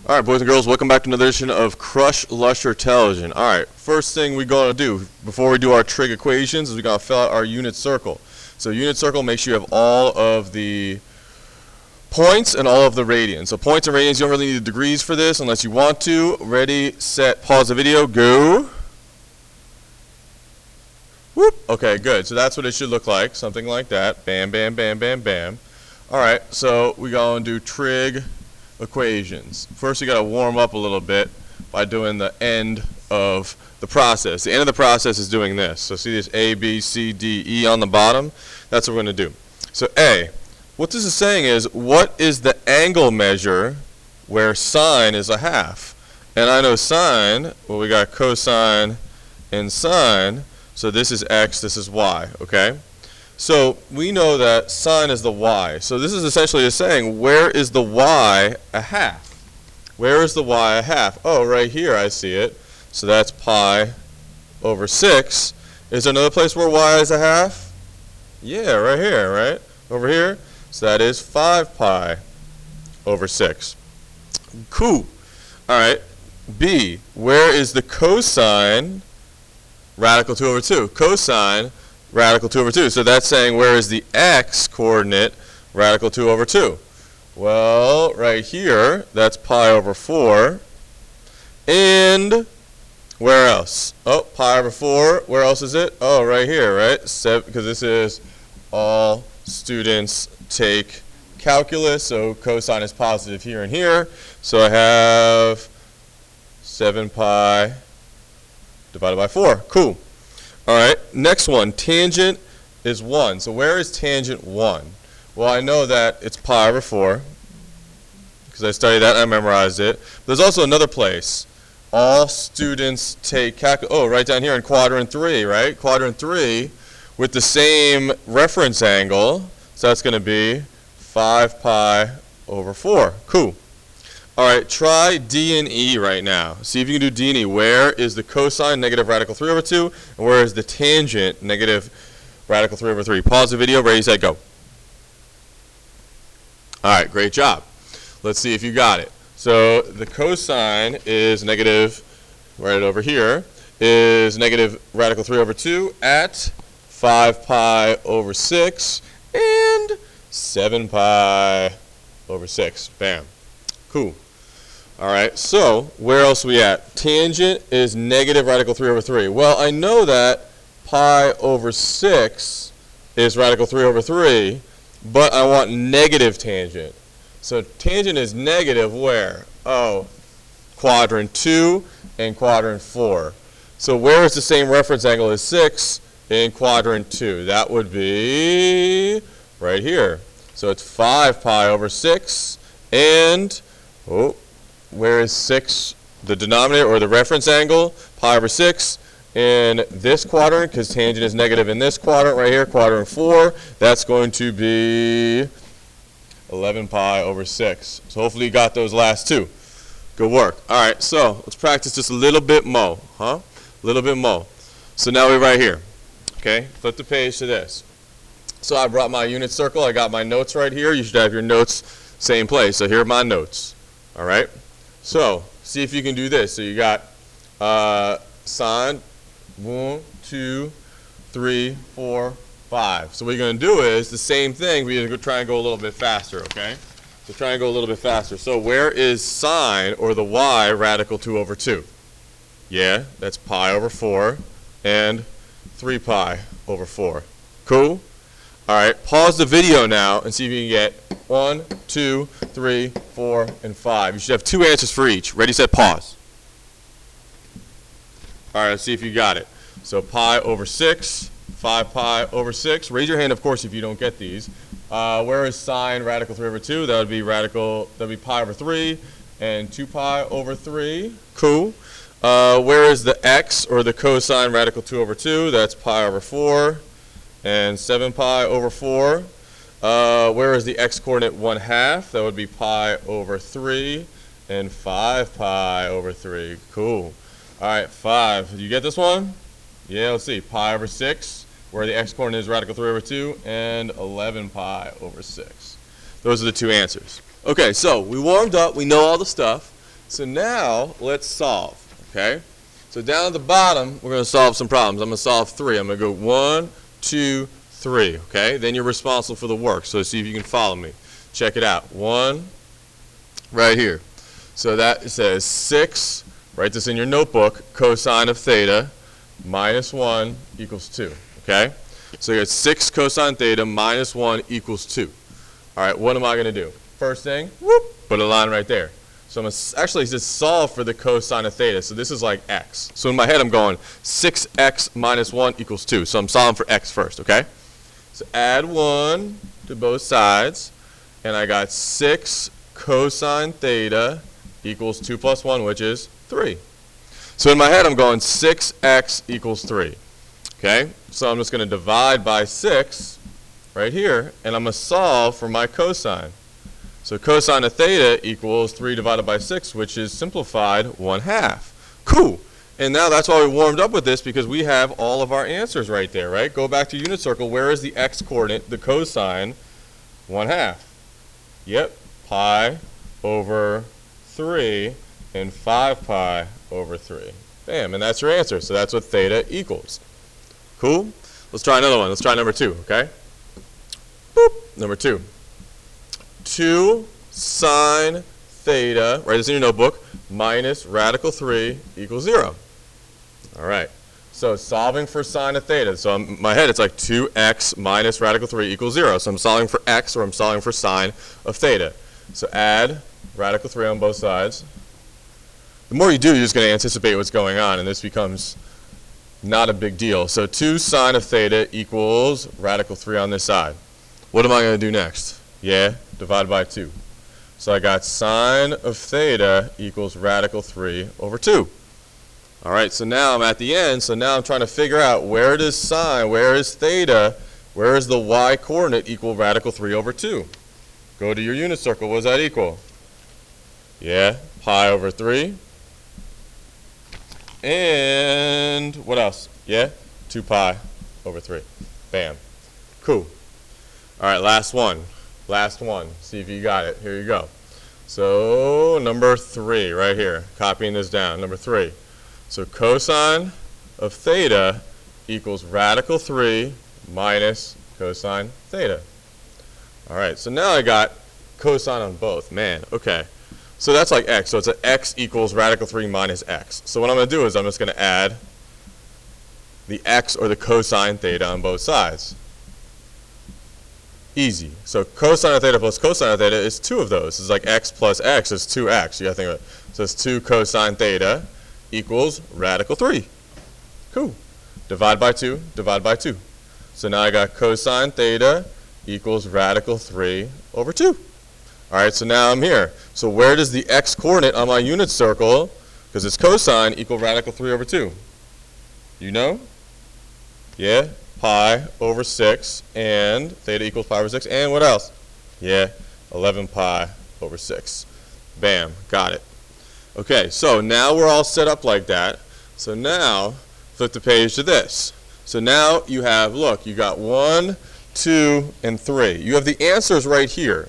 All right, boys and girls, welcome back to another edition of Crush Lusher Television. All right, first thing we're going to do before we do our trig equations is we're going to fill out our unit circle. So unit circle makes sure you have all of the points and all of the radians. So points and radians, you don't really need the degrees for this unless you want to. Ready, set, pause the video, go. Whoop. Okay, good. So that's what it should look like, something like that. Bam, bam, bam, bam, bam. All right, so we're going to do trig equations. First, you got to warm up a little bit by doing the end of the process. The end of the process is doing this. So see this A, B, C, D, E on the bottom? That's what we're going to do. So A, what this is saying is, what is the angle measure where sine is a half? And I know sine, well, we got cosine and sine. So this is x, this is y, okay? So we know that sine is the y. So this is essentially just saying, where is the y a half? Where is the y a half? Oh, right here I see it. So that's pi over 6. Is there another place where y is a half? Yeah, right here, right? Over here. So that is 5 pi over 6. Cool. All right. B, where is the cosine radical 2 over 2? Cosine radical 2 over 2. So that's saying, where is the x coordinate radical 2 over 2? Well, right here, that's pi over 4. And where else? Oh, pi over 4. Where else is it? Oh, right here, right? Because this is all students take calculus, so cosine is positive here and here. So I have 7 pi divided by 4. Cool. All right, next one, tangent is 1. So where is tangent 1? Well, I know that it's pi over 4 because I studied that and I memorized it. There's also another place. All students take calculus. Oh, right down here in quadrant 3, right? Quadrant 3 with the same reference angle. So that's going to be 5 pi over 4. Cool. All right, try D and E right now. See if you can do D and E. Where is the cosine, negative radical 3 over 2, and where is the tangent, negative radical 3 over 3? Pause the video, ready, set, go. All right, great job. Let's see if you got it. So the cosine is negative, right over here, is negative radical 3 over 2 at 5 pi over 6 and 7 pi over 6. Bam. Cool. All right, so where else are we at? Tangent is negative radical 3 over 3. Well, I know that pi over 6 is radical 3 over 3, but I want negative tangent. So tangent is negative where? Oh, quadrant 2 and quadrant 4. So where is the same reference angle as 6 in quadrant 2? That would be right here. So it's 5 pi over 6 and, oh, where is 6, the denominator or the reference angle? Pi over 6 in this quadrant, because tangent is negative in this quadrant right here, quadrant 4. That's going to be 11 pi over 6. So hopefully you got those last two. Good work. All right, so let's practice just a little bit more, huh? A little bit more. So now we're right here. Okay, flip the page to this. So I brought my unit circle. I got my notes right here. You should have your notes same place. So here are my notes. All right. So see if you can do this. So you got sine 1, 2, 3, 4, 5. So what you're going to do is the same thing. We're going to try and go a little bit faster. Okay. So try and go a little bit faster. So where is sine or the y radical 2 over 2? Yeah, that's pi over 4 and 3 pi over 4. Cool. All right, pause the video now and see if you can get 1, 2, 3, 4, and 5. You should have 2 answers for each. Ready, set, pause. All right, let's see if you got it. So pi over 6, 5 pi over 6. Raise your hand, of course, if you don't get these. Where is sine radical 3 over 2? That would be pi over 3 and 2 pi over 3. Cool. Where is the x or the cosine radical 2 over 2? That's pi over 4. And 7 pi over 4. Where is the x coordinate 1/2? That would be pi over 3 and 5 pi over 3. Cool. All right, 5. Did you get this one? Yeah, let's see. Pi over 6, where the x coordinate is radical 3 over 2, and 11 pi over 6. Those are the 2 answers. Okay, so we warmed up. We know all the stuff. So now let's solve, okay? So down at the bottom, we're going to solve some problems. I'm going to solve 3. I'm going to go 1, 2, 3, okay? Then you're responsible for the work, so see if you can follow me. Check it out. 1, right here. So that says 6, write this in your notebook, cosine of theta minus 1 equals 2, okay? So you got 6 cosine theta minus 1 equals 2. All right, what am I going to do? First thing, whoop, put a line right there. So I'm going to actually just solve for the cosine of theta. So this is like x. So in my head I'm going 6x minus 1 equals 2. So I'm solving for x first, okay? So add 1 to both sides. And I got 6 cosine theta equals 2 plus 1, which is 3. So in my head I'm going 6x equals 3. Okay? So I'm just going to divide by 6 right here. And I'm going to solve for my cosine. So cosine of theta equals 3 divided by 6, which is simplified 1/2. Cool. And now that's why we warmed up with this, because we have all of our answers right there, right? Go back to unit circle. Where is the x coordinate, the cosine? 1/2. Yep. Pi over 3 and 5 pi over 3. Bam. And that's your answer. So that's what theta equals. Cool? Let's try another one. Let's try number 2, okay? Boop. Number 2. 2 sine theta, write this in your notebook, minus radical 3 equals 0. All right. So solving for sine of theta. So in my head it's like 2x minus radical 3 equals 0. So I'm solving for x, or I'm solving for sine of theta. So add radical 3 on both sides. The more you do, you're just going to anticipate what's going on, and this becomes not a big deal. So 2 sine of theta equals radical 3 on this side. What am I going to do next? Yeah, divide by 2. So I got sine of theta equals radical 3 over 2. All right, so now I'm at the end. So now I'm trying to figure out, where does sine, where is theta, where is the y coordinate equal radical 3 over 2? Go to your unit circle. What does that equal? Yeah, pi over 3. And what else? Yeah, 2 pi over 3. Bam. Cool. All right, last one. Last one. See if you got it. Here you go. So number 3 right here. Copying this down. Number 3. So cosine of theta equals radical 3 minus cosine theta. All right, so now I got cosine on both. Man, okay. So that's like x. So it's an x equals radical 3 minus x. So what I'm going to do is I'm just going to add the x, or the cosine theta, on both sides. Easy. So cosine of theta plus cosine of theta is 2 of those. It's like x plus x is 2x. You got to think of it. So it's 2 cosine theta equals radical 3. Cool. Divide by 2, divide by 2. So now I got cosine theta equals radical 3 over 2. All right, so now I'm here. So where does the x coordinate on my unit circle, because it's cosine, equal radical 3 over 2? You know? Yeah? Pi over 6, and theta equals pi over 6, and what else? Yeah, 11 pi over 6. Bam, got it. Okay, so now we're all set up like that. So now, flip the page to this. So now you have, look, you got 1, 2, and 3. You have the answers right here.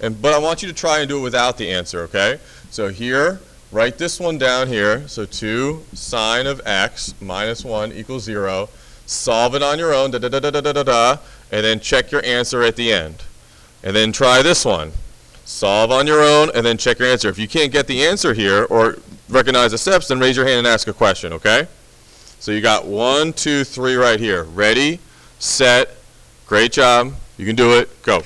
But I want you to try and do it without the answer, okay? So here, write this one down here. So 2 sine of x minus 1 equals 0. Solve it on your own, and then check your answer at the end. And then try this one. Solve on your own, and then check your answer. If you can't get the answer here, or recognize the steps, then raise your hand and ask a question, okay? So you got 1, 2, 3 right here. Ready, set, great job. You can do it, go.